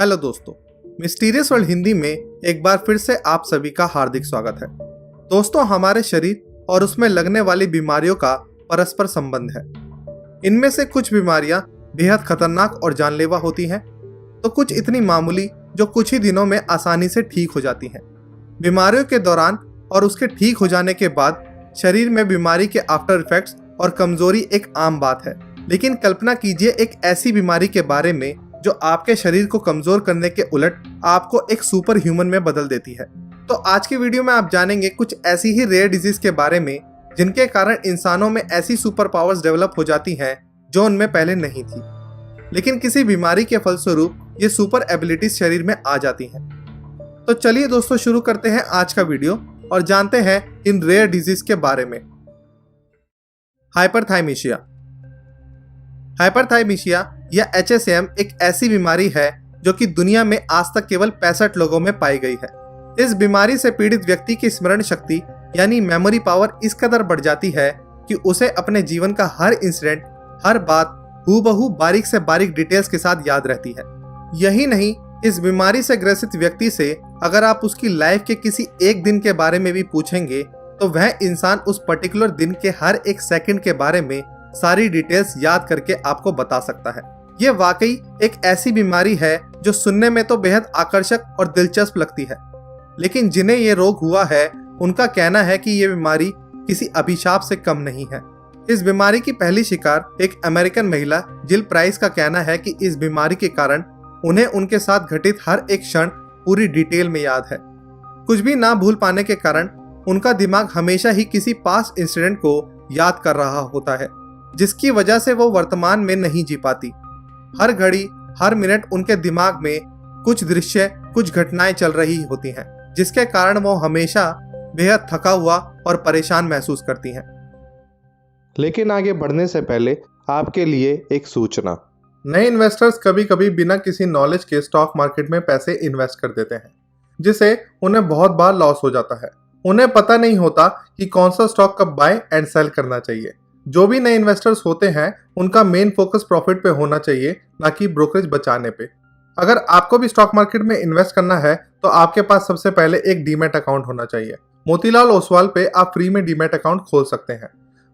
Hello दोस्तों, mysterious world Hindi में एक बार फिर से आप सभी का हार्दिक स्वागत है। दोस्तों, हमारे शरीर और उसमें लगने वाली बीमारियों का परस्पर संबंध है। इनमें से कुछ बीमारियां बेहद खतरनाक और जानलेवा होती हैं, तो कुछ इतनी मामूली जो कुछ ही दिनों में आसानी से ठीक हो जाती हैं। बीमारियों के दौरान और उसके ठीक हो जाने के बाद शरीर में बीमारी के आफ्टर इफेक्ट्स और कमजोरी एक आम बात है। लेकिन कल्पना कीजिए एक ऐसी बीमारी के बारे में जो आपके शरीर को कमजोर करने के उलट आपको एक सुपर ह्यूमन में बदल देती है। तो आज की वीडियो में आप जानेंगे कुछ ऐसी ही रेयर डिजीज के बारे में जिनके कारण इंसानों में ऐसी सुपर पावर्स डेवलप हो जाती हैं जो उनमें पहले नहीं थी, लेकिन किसी बीमारी के फलस्वरूप ये सुपर एबिलिटीज शरीर में आ जाती हैं। तो चलिए दोस्तों, शुरू करते हैं आज का वीडियो और जानते हैं इन रेयर डिजीज के बारे में। हाइपरथाइमेशिया। हाइपरथाइमेशिया या HSAM एक ऐसी बीमारी है जो कि दुनिया में आज तक केवल 65 लोगों में पाई गई है। इस बीमारी से पीड़ित व्यक्ति की स्मरण शक्ति यानी मेमोरी पावर इस कदर बढ़ जाती है कि उसे अपने जीवन का हर इंसिडेंट, हर बात हूबहू बारीक से बारीक डिटेल्स के साथ याद रहती है। यही नहीं, इस बीमारी से ग्रसित व्यक्ति से अगर आप उसकी लाइफ के किसी एक दिन के बारे में भी पूछेंगे तो वह इंसान उस पर्टिकुलर दिन के हर एक सेकंड के बारे में सारी डिटेल्स याद करके आपको बता सकता है। ये वाकई एक ऐसी बीमारी है जो सुनने में तो बेहद आकर्षक और दिलचस्प लगती है, लेकिन जिन्हें ये रोग हुआ है उनका कहना है कि ये बीमारी किसी अभिशाप से कम नहीं है। इस बीमारी की पहली शिकार एक अमेरिकन महिला जिल प्राइस का कहना है कि इस बीमारी के कारण उन्हें उनके साथ घटित हर एक क्षण पूरी डिटेल में याद है। कुछ भी ना भूल पाने के कारण उनका दिमाग हमेशा ही किसी पास्ट इंसिडेंट को याद कर रहा होता है, जिसकी वजह से वो वर्तमान में नहीं जी पाती। हर घड़ी हर मिनट उनके दिमाग में कुछ दृश्य, कुछ घटनाएं चल रही होती हैं, जिसके कारण वो हमेशा बेहद थका हुआ और परेशान महसूस करती हैं। लेकिन आगे बढ़ने से पहले आपके लिए एक सूचना। नए इन्वेस्टर्स कभी कभी बिना किसी नॉलेज के स्टॉक मार्केट में पैसे इन्वेस्ट कर देते हैं, जिससे उन्हें बहुत बार लॉस हो जाता है। उन्हें पता नहीं होता कि कौन सा स्टॉक कब बाय एंड सेल करना चाहिए। जो भी नए इन्वेस्टर्स होते हैं उनका मेन फोकस प्रॉफिट पे होना चाहिए, ना कि ब्रोकरेज बचाने पे। अगर आपको भी स्टॉक मार्केट में इन्वेस्ट करना है तो आपके पास सबसे पहले एक डीमैट अकाउंट होना चाहिए। मोतीलाल ओसवाल पे आप फ्री में डीमैट अकाउंट खोल सकते हैं।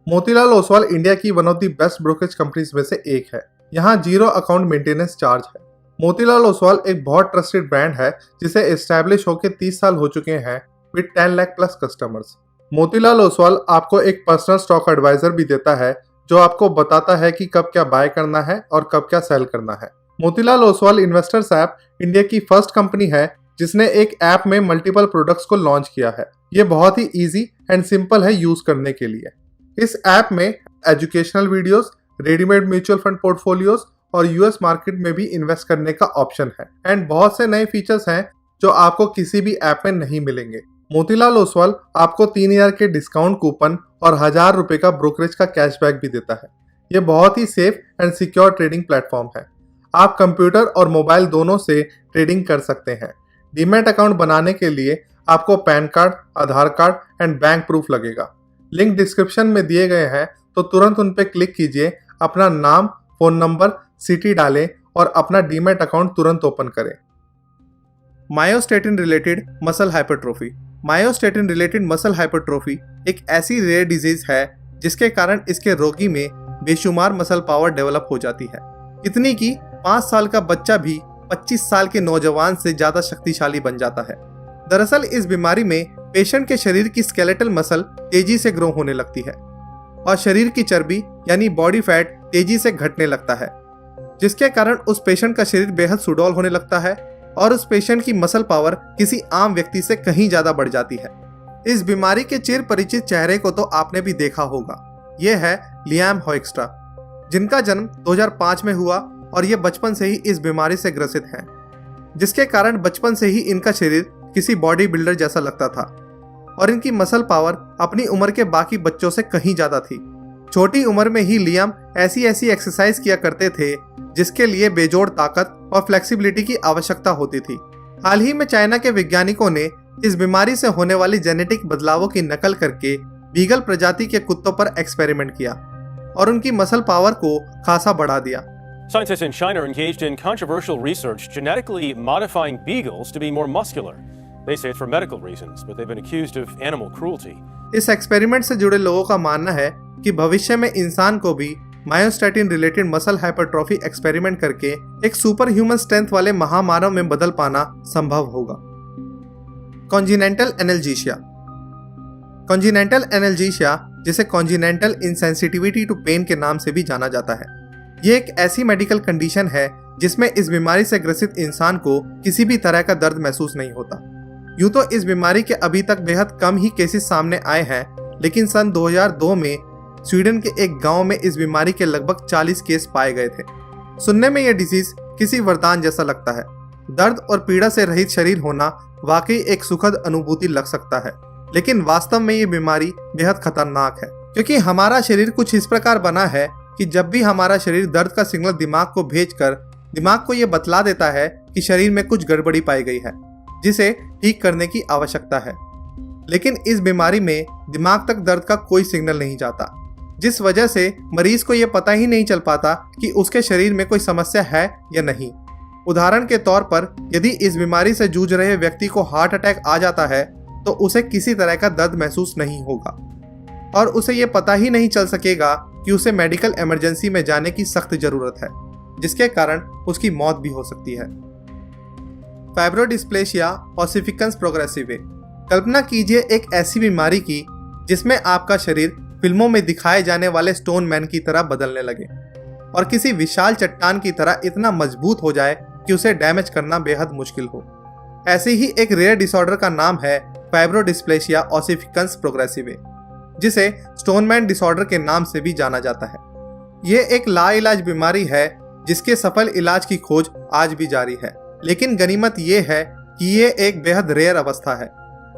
मोतीलाल ओसवाल इंडिया की one of the best brokerage companies में से एक है। यहाँ 0 अकाउंट मेंटेनेंस चार्ज है। मोतीलाल ओसवाल एक बहुत ट्रस्टेड ब्रांड है जिसे एस्टैब्लिश होकर 30 साल हो चुके हैं with 10 lakh plus customers. Motilal Oswal आपको एक पर्सनल स्टॉक एडवाइजर भी देता है जो आपको बताता है कि कब क्या बाय करना है और कब क्या सेल करना है। Motilal Oswal investors app India की फर्स्ट कंपनी है जिसने एक ऐप में मल्टीपल प्रोडक्ट्स को लॉन्च किया है। ये बहुत ही इजी एंड सिंपल है यूज करने के लिए। इस ऐप में educational videos, readymade mutual fund portfolios और यूएस मार्केट में भी इन्वेस्ट करने का ऑप्शन है एंड बहुत से नए फीचर्स हैं जो आपको किसी भी ऐप में नहीं मिलेंगे। मोतीलाल ओसवाल आपको 3000 के डिस्काउंट कूपन और 1000 रुपए का ब्रोकरेज का कैशबैक भी देता है। यह बहुत ही safe and secure trading platform है। आप कंप्यूटर और मोबाइल दोनों से ट्रेडिंग कर सकते हैं। डीमैट अकाउंट बनाने के लिए आपको pan card, Aadhaar card and bank proof लगेगा। लिंक डिस्क्रिप्शन में दिए गए हैं, तो तुरंत उन पर क्लिक कीजिए, अपना नाम, फोन नंबर, सिटी डालें और अपना डीमैट अकाउंट तुरंत ओपन करें। Myostatin related muscle hypertrophy. Myostatin related muscle hypertrophy एक ऐसी रेयर डिजीज है जिसके कारण इसके रोगी में बेशुमार मसल पावर डेवलप हो जाती है, इतनी कि 5 साल का बच्चा भी 25 साल के नौजवान से ज्यादा शक्तिशाली बन जाता है। दरअसल इस बीमारी में पेशेंट के शरीर की स्केलेटल मसल तेजी से ग्रो होने लगती है और शरीर की चर्बी यानी बॉडी फैट तेजी से घटने लगता है, जिसके कारण उस पेशेंट का शरीर बेहद सुडौल होने लगता है और उस पेशेंट की मसल पावर किसी आम व्यक्ति से कहीं ज्यादा बढ़ जाती है। इस बीमारी के चिर परिचित चेहरे को तो आपने भी देखा होगा। यह है लियाम होएक्स्ट्रा, जिनका जन्म 2005 में हुआ और ये बचपन से ही इस बीमारी से ग्रसित हैं, जिसके कारण बचपन से ही इनका शरीर किसी बॉडी बिल्डर जैसा लगता था और इनकी मसल पावर अपनी उम्र के बाकी बच्चों से कहीं ज्यादा थी। छोटी उम्र में ही लियाम ऐसी एक्सरसाइज किया करते थे जिसके लिए बेजोड़ ताकत और फ्लेक्सिबिलिटी की आवश्यकता होती थी। हाल ही में चाइना के वैज्ञानिकों ने इस बीमारी से होने वाली जेनेटिक बदलावों की नकल करके बीगल प्रजाति के कुत्तों पर एक्सपेरिमेंट किया और उनकी मसल पावर को खासा बढ़ा दिया। Scientists in China are engaged in controversial research genetically modifying beagles to be more muscular. They say it's for medical reasons, but they've been accused of animal cruelty. इस experiment से जुड़े लोगों का मानना है कि भविष्य में इंसान को भी myostatin related muscle hypertrophy experiment करके एक सुपर ह्यूमन स्ट्रेंथ वाले महामानव में बदल पाना संभव होगा। कॉन्जिनेंटल एनाल्जेशिया। कॉन्जिनेंटल एनाल्जेशिया, जिसे कॉन्जिनेंटल इंसेंसिटिविटी टू पेन के नाम से भी जाना जाता है, ये एक ऐसी मेडिकल कंडीशन है जिसमें इस बीमारी से ग्रसित इंसान को किसी भी तरह का दर्द महसूस नहीं होता। यूं तो इस बीमारी के अभी तक बेहद कम ही केसेस सामने आए हैं, लेकिन सन 2002 में स्वीडन के एक गांव में इस बीमारी के लगभग 40 केस पाए गए थे। सुनने में यह डिजीज किसी वरदान जैसा लगता है। दर्द और पीड़ा से रहित शरीर होना वाकई एक सुखद अनुभूति लग सकता है, लेकिन वास्तव में ये बीमारी बेहद खतरनाक है, क्योंकि हमारा शरीर कुछ इस प्रकार बना है कि जब भी हमारा शरीर दर्द का सिग्नल दिमाग को भेजकर दिमाग को ये बतला देता है कि शरीर में कुछ गड़बड़ी पाई गई है, जिसे ठीक करने की आवश्यकता है। लेकिन इस बीमारी में दिमाग तक दर्द का कोई सिग्नल नहीं जाता, जिस वजह से मरीज को ये पता ही नहीं चल पाता कि उसके शरीर में कोई समस्या है या नहीं। उदाहरण के तौर पर यदि इस बीमारी से जूझ रहे व्यक्ति को हार्ट अटैक आ जाता है तो उसे किसी तरह का दर्द महसूस नहीं होगा और उसे ये पता ही नहीं चल सकेगा कि उसे मेडिकल इमरजेंसी में जाने की सख्त जरूरत है, जिसके कारण उसकी मौत भी हो सकती है। फाइब्रोडिस्प्लेशिया ओसिफिकेंस प्रोग्रेसिवे। कल्पना कीजिए एक ऐसी बीमारी की जिसमें आपका शरीर फिल्मों में दिखाए जाने वाले स्टोन मैन की तरह बदलने लगे और किसी विशाल चट्टान की तरह इतना मजबूत हो जाए कि उसे डैमेज करना बेहद मुश्किल हो। ऐसे ही एक रेयर डिसऑर्डर का नाम है फाइब्रोडिस्प्लेशिया ओसिफिकेंस प्रोग्रेसिवे, जिसे स्टोनमैन डिसऑर्डर के नाम से भी जाना जाता है। ये एक लाइलाज बीमारी है जिसके सफल इलाज की खोज आज भी जारी है, लेकिन गनीमत ये है कि ये एक बेहद रेयर अवस्था है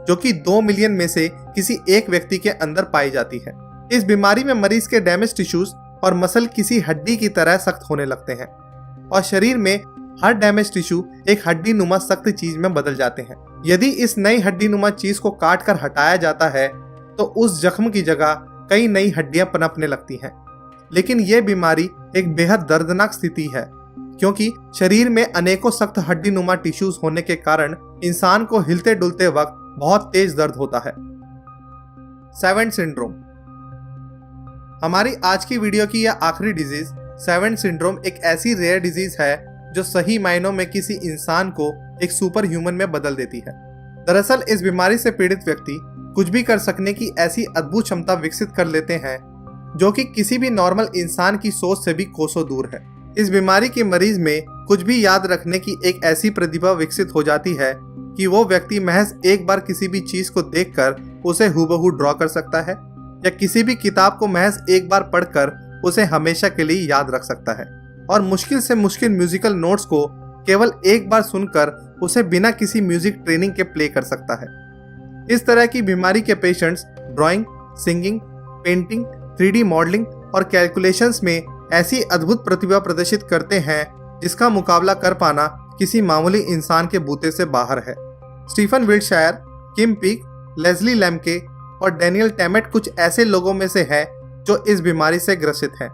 जो कि 2 मिलियन में से किसी एक व्यक्ति के अंदर पाई जाती है। इस बीमारी में मरीज के डैमेज टिश्यूज और मसल किसी हड्डी की तरह सख्त होने लगते हैं और शरीर में हर डैमेज टिश्यू एक हड्डी नुमा सख्त चीज में बदल जाते हैं। यदि इस नई हड्डी नुमा चीज को काट कर हटाया जाता है तो उस जख्म की जगह कई नई हड्डियां पनपने लगती हैं। लेकिन यह बीमारी एक बेहद दर्दनाक स्थिति है, क्योंकि शरीर में अनेकों सख्त हड्डी नुमा टिश्यूज होने के कारण इंसान को हिलते डुलते वक्त बहुत तेज दर्द होता है। Seventh syndrome. हमारी आज की वीडियो की यह आखिरी डिजीज सेवेंट सिंड्रोम एक ऐसी रेयर डिजीज है जो सही मायनों में किसी इंसान को एक सुपर ह्यूमन में बदल देती है। दरअसल इस बीमारी से पीड़ित व्यक्ति कुछ भी कर सकने की ऐसी अद्भुत क्षमता विकसित कर लेते हैं जो कि किसी भी नॉर्मल इंसान की सोच से भी कोसों दूर है। इस बीमारी के मरीज में कुछ भी याद रखने की एक ऐसी प्रतिभा विकसित हो जाती है कि वो व्यक्ति महज एक बार किसी भी चीज को देखकर उसे हूबहू ड्रॉ कर सकता है या किसी भी किताब को महज एक बार पढ़कर उसे हमेशा के लिए याद रख सकता है और मुश्किल से मुश्किल म्यूजिकल नोट्स को केवल एक बार सुनकर उसे बिना किसी म्यूजिक ट्रेनिंग के प्ले कर सकता है। इस तरह की बीमारी के patients drawing, singing, painting, 3D modelling और कैलकुलेशंस में ऐसी अद्भुत प्रतिभा प्रदर्शित करते हैं जिसका मुकाबला कर पाना किसी मामूली इंसान के बूते से बाहर है। स्टीफन विल्डशायर, किम पीक, लेस्ली लेम्के और डैनियल टैमेट कुछ ऐसे लोगों में से है जो इस बीमारी से ग्रसित हैं,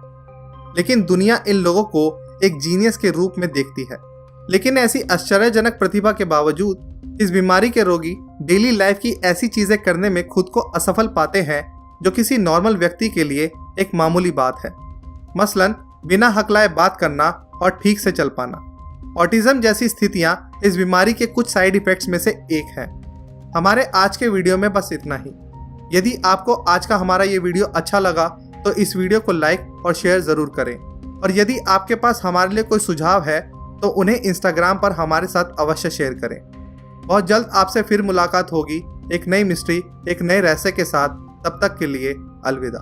लेकिन दुनिया इन लोगों को एक जीनियस के रूप में देखती है। लेकिन ऐसी आश्चर्यजनक प्रतिभा के बावजूद इस बीमारी के रोगी डेली लाइफ की ऐसी चीजें करने में खुद को असफल पाते हैं जो किसी नॉर्मल व्यक्ति के लिए एक मामूली बात है। मसलन बिना हकलाए बात करना और ठीक से चल पाना। ऑटिज्म जैसी स्थितियां इस बीमारी के कुछ साइड इफेक्ट्स में से एक है। हमारे आज के वीडियो में बस इतना ही। यदि आपको आज का हमारा ये वीडियो अच्छा लगा तो इस वीडियो को लाइक और शेयर ज़रूर करें, और यदि आपके पास हमारे लिए कोई सुझाव है तो उन्हें इंस्टाग्राम पर हमारे साथ अवश्य शेयर करें। बहुत जल्द आपसे फिर मुलाकात होगी एक नई मिस्ट्री, एक नए रहस्य के साथ। तब तक के लिए अलविदा।